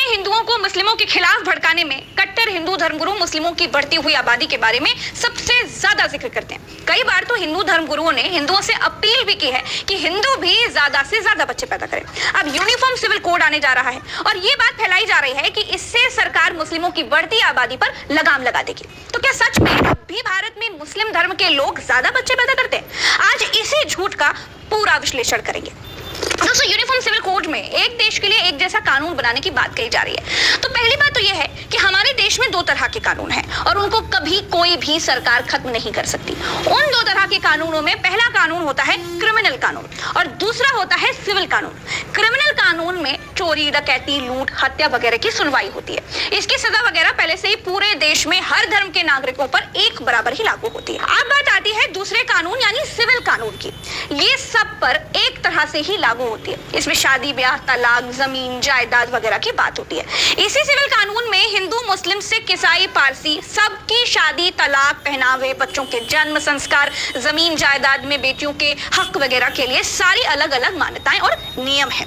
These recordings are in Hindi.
हिंदुओं को मुस्लिमों के खिलाफ भड़काने में कट्टर हिंदू धर्मगुरु मुस्लिमों की बढ़ती हुई आबादी के बारे में सबसे ज्यादा जिक्र करते हैं। कई बार तो हिंदू धर्मगुरुओं ने हिंदुओं से अपील भी की है कि हिंदू भी ज्यादा से ज्यादा बच्चे पैदा करें। अब यूनिफॉर्म सिविल कोड आने जा रहा है और ये बात फैलाई जा रही है कि इससे सरकार मुस्लिमों की बढ़ती आबादी पर लगाम लगा देगी। तो क्या सच में अब भी भारत में मुस्लिम धर्म के लोग ज्यादा बच्चे पैदा करते हैं? आज इसी झूठ का पूरा विश्लेषण करेंगे। दोस्तों, यूनिफॉर्म सिविल कोड में एक देश के लिए एक जैसा कानून बनाने की बात कही जा रही है। तो पहली बात तो यह है कि हमारे देश में दो तरह के कानून हैं और उनको कभी कोई भी सरकार खत्म नहीं कर सकती। उन दो तरह के कानूनों में पहला कानून होता है क्रिमिनल कानून और दूसरा होता है सिविल कानून। क्रिमिनल कानून में चोरी, डकैती, लूट, हत्या वगैरह की सुनवाई होती है। इसकी सजा वगैरह पहले से ही पूरे देश में हर धर्म के नागरिकों पर एक बराबर ही लागू होती है। अब बात आती है दूसरे कानून यानी सिविल कानून की। ये सब पर एक तरह से ही लागू होती है। इसमें शादी, ब्याह, तलाक, जमीन, जायदाद वगैरह की बात होती है। इसी सिविल कानून में हिंदू, मुस्लिम, सिख, ईसाई, पारसी सबकी शादी, तलाक, पहनावे, बच्चों के जन्म, संस्कार, जमीन जायदाद में बेटियों के हक वगैरह के लिए सारी अलग अलग मान्यताएं और नियम है।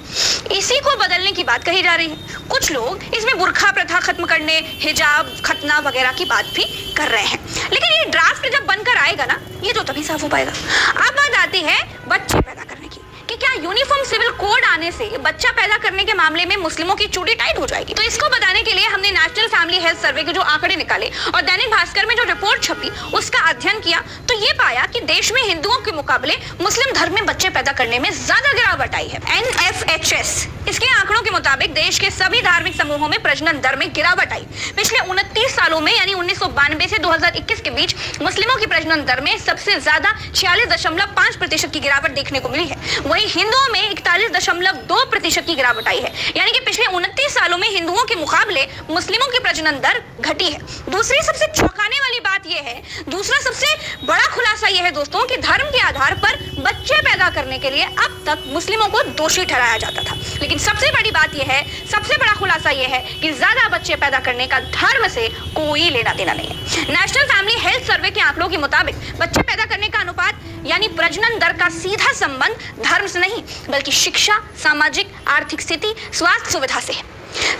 इसी को बदलने की बात कही जा रही है। कुछ लोग इसमें बुर्खा प्रथा खत्म करने, हिजाब, खतना वगैरह की बात भी कर रहे हैं। लेकिन ये ड्राफ्ट जब बनकर आएगा ना, ये तो तभी साफ हो पाएगा। अब बात आती है बच्चे पैदा करने की कि क्या यूनिफॉर्म सिविल कोड आने से बच्चा पैदा करने के मामले में मुस्लिमों की चूड़ी टाइट हो जाएगी? तो इसको बताने के लिए हमने नेशनल फैमिली हेल्थ सर्वे के जो आंकड़े निकाले और दैनिक भास्कर में जो रिपोर्ट छपी उसका अध्ययन किया तो ये पाया कि देश में हिंदुओं के मुकाबले मुस्लिम धर्म में बच्चे पैदा करने में ज्यादा गिरावट आई है। NFHS इसके आंकड़ों के मुताबिक देश के सभी धार्मिक समूहों में प्रजनन दर में गिरावट आई। पिछले 29 सालों में यानी 1992 से 2021 के बीच मुस्लिमों की प्रजनन दर में सबसे ज्यादा 46.5% की गिरावट देखने को मिली है। वहीं हिंदुओं में 41.2% की गिरावट आई है। यानी कि पिछले 29 सालों में हिंदुओं के मुकाबले मुस्लिमों की प्रजनन दर घटी है। दूसरी सबसे चौंकाने वाली बात यह है, दूसरा सबसे बड़ा खुलासा यह है दोस्तों कि धर्म के आधार पर बच्चे पैदा करने के लिए अब तक मुस्लिमों को दोषी ठहराया जाता था। लेकिन सबसे बड़ी बात यह है, सबसे बड़ा खुलासा यह है कि ज्यादा बच्चे पैदा करने का धर्म से कोई लेना देना नहीं है। नेशनल फैमिली हेल्थ सर्वे के आंकड़ों के मुताबिक बच्चे पैदा करने का अनुपात यानी प्रजनन दर का सीधा संबंध धर्म से नहीं बल्कि शिक्षा, सामाजिक, आर्थिक स्थिति, स्वास्थ्य सुविधा से है।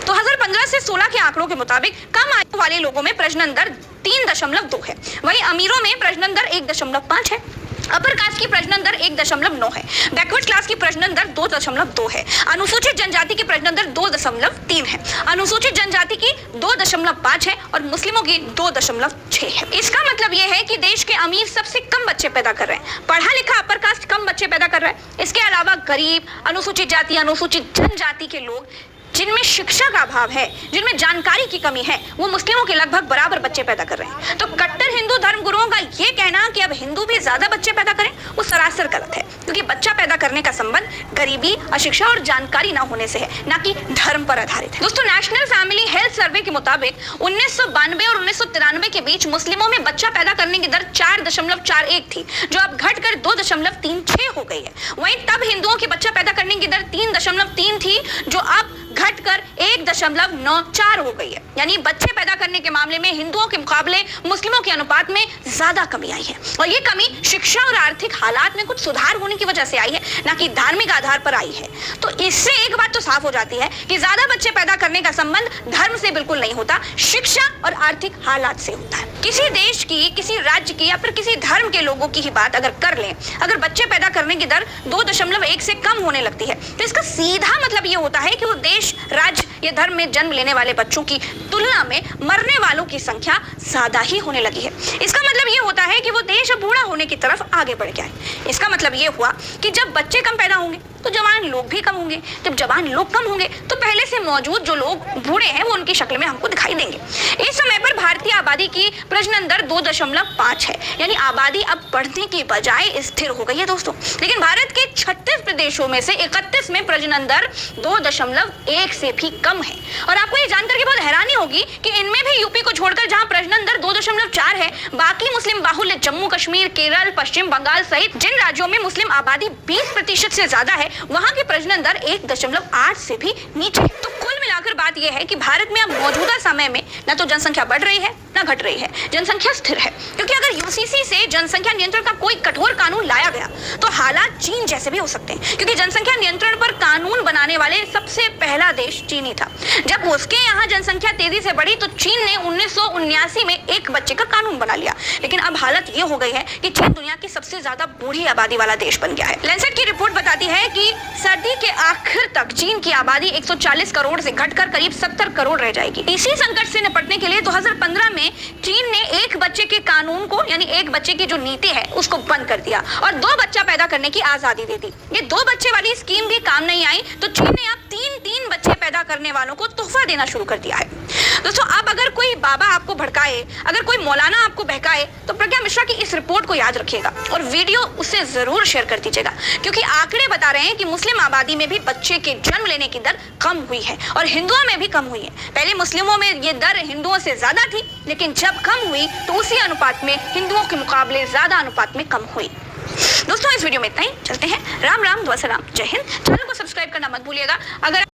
2015 से 16 के आंकड़ों के मुताबिक कम आयु वाले लोगों में प्रजनन दर 3.2 है, वहीं अमीरों में प्रजनन दर 1.5 है। अपर कास्ट की प्रजनन दर 1.9 है, बैकवर्ड क्लास की प्रजनन दर 2.2 है, अनुसूचित जनजाति की प्रजनन दर 2.3 है, अनुसूचित जनजाति की 2.5 है और मुस्लिमों की 2.6 है। इसका मतलब यह है कि देश के अमीर सबसे कम बच्चे पैदा कर रहे हैं, पढ़ा लिखा अपर कास्ट कम बच्चे पैदा कर रहा है। इसके अलावा गरीब, अनुसूचित जाति, अनुसूचित जनजाति के लोग जिनमें शिक्षा का अभाव है, जिनमें जानकारी की कमी है, वो मुस्लिमों के लगभग बराबर बच्चे पैदा कर रहे हैं। तो कट्टर हिंदू धर्मगुरुओं का ये कहना कि अब हिंदू भी ज्यादा बच्चे पैदा करें वो सरासर गलत है, क्योंकि बच्चा पैदा करने का संबंध गरीबी, अशिक्षा और जानकारी ना होने से है, ना कि धर्म पर आधारित है। दोस्तों, नेशनल फैमिली हेल्थ सर्वे के मुताबिक 1992 और 1993 के बीच मुस्लिमों में बच्चा पैदा करने की दर 4.41 थी, जो अब घटकर 2.36 हो गई है। वहीं तब हिंदुओं की बच्चा पैदा करने की दर 3.3 थी, जो अब घटकर 1.94 हो गई है। यानी बच्चे पैदा करने के मामले में हिंदुओं के मुकाबले मुस्लिमों के अनुपात में ज्यादा कमी आई है और ये कमी शिक्षा और आर्थिक हालात में कुछ सुधार होने की वजह से आई है, ना कि धार्मिक आधार पर आई है। तो इससे एक बात तो साफ हो जाती है कि ज्यादा बच्चे पैदा करने का संबंध धर्म से बिल्कुल नहीं होता, शिक्षा और आर्थिक हालात से होता है। किसी देश की, किसी राज्य की या फिर किसी धर्म के लोगों की ही बात अगर कर लें, अगर बच्चे पैदा करने की दर 2.1 से कम होने लगती है तो इसका सीधा मतलब ये होता है कि वो देश, राज्य या धर्म में जन्म लेने वाले बच्चों की तुलना में मरने वालों की संख्या ज्यादा ही होने लगी है। इसका मतलब ये होता है कि वो देश बूढ़ा होने की तरफ आगे बढ़ गया है। इसका मतलब ये हुआ कि जब बच्चे कम पैदा होंगे तो जवान लोग भी कम होंगे, जब जवान लोग कम होंगे तो पहले से मौजूद जो लोग बूढ़े हैं वो उनकी शक्ल में हमको दिखाई देंगे। इस समय पर भारतीय आबादी की प्रजनन दर 2.5 है, यानी आबादी अब बढ़ने की बजाय स्थिर हो गई है दोस्तों। लेकिन भारत के 36 प्रदेशों में से 31 में प्रजनन दर 2.1 से भी कम है। और आपको ये जानकर के बहुत हैरानी होगी कि इनमें भी यूपी को छोड़कर जहां प्रजनन दर 2.4 है, बाकी मुस्लिम बाहुल्य जम्मू कश्मीर, केरल, पश्चिम बंगाल सहित जिन राज्यों में मुस्लिम आबादी 20% से ज्यादा है, वहां की प्रजनन दर 1.8 से भी नीचे। तो कुल मिलाकर बात यह है कि भारत में अब मौजूदा समय में न तो जनसंख्या बढ़ रही है न घट रही है, जनसंख्या स्थिर है। क्योंकि अगर यूसीसी से जनसंख्या नियंत्रण का कोई कठोर कानून लाया गया तो हालात चीन जैसे भी हो सकते हैं, क्योंकि जनसंख्या नियंत्रण पर कानून बनाने वाले सबसे पहला देश चीन ही था। जब उसके यहाँ जनसंख्या तेजी से बढ़ी तो चीन ने 1979 में एक बच्चे का कानून बना लिया। लेकिन अब हालत ये हो गई है कि चीन दुनिया की सबसे ज्यादा बूढ़ी आबादी वाला देश बन गया है। लैंसेट की रिपोर्ट बताती है कि सर्दी के आखिर तक चीन की आबादी 140 करोड़ से घटकर करीब 70 करोड़ रह जाएगी। इसी संकट से निपटने के लिए 2015 में चीन ने एक बच्चे के कानून को, यानी एक बच्चे की जो नीति है उसको बंद कर दिया और 2 बच्चा पैदा करने की आजादी दे दी। ये 2 बच्चे वाली स्कीम भी काम नहीं आई तो चीन ने अब 3 बच्चे पैदा करने वालों को तोहफा देना शुरू कर दिया है। दोस्तों, अब अगर कोई बाबा आपको भड़काए, अगर कोई मौलाना आपको बहकाए तो प्रज्ञा मिश्रा की इस रिपोर्ट को याद रखिएगा और वीडियो उससे जरूर शेयर कर दीजिएगा, क्योंकि आंकड़े बता रहे हैं कि मुस्लिम आबादी में भी बच्चे के जन्म लेने की दर कम हुई है और हिंदुओं में भी कम हुई है। पहले मुस्लिमों में ये दर हिंदुओं से ज्यादा थी, लेकिन जब कम हुई तो उसी अनुपात में हिंदुओं के मुकाबले ज्यादा अनुपात में कम हुई। दोस्तों, इस वीडियो में इतना ही। चलते हैं। राम राम, दुआ सलाम, जय हिंद। चैनल को सब्सक्राइब करना मत भूलिएगा। अगर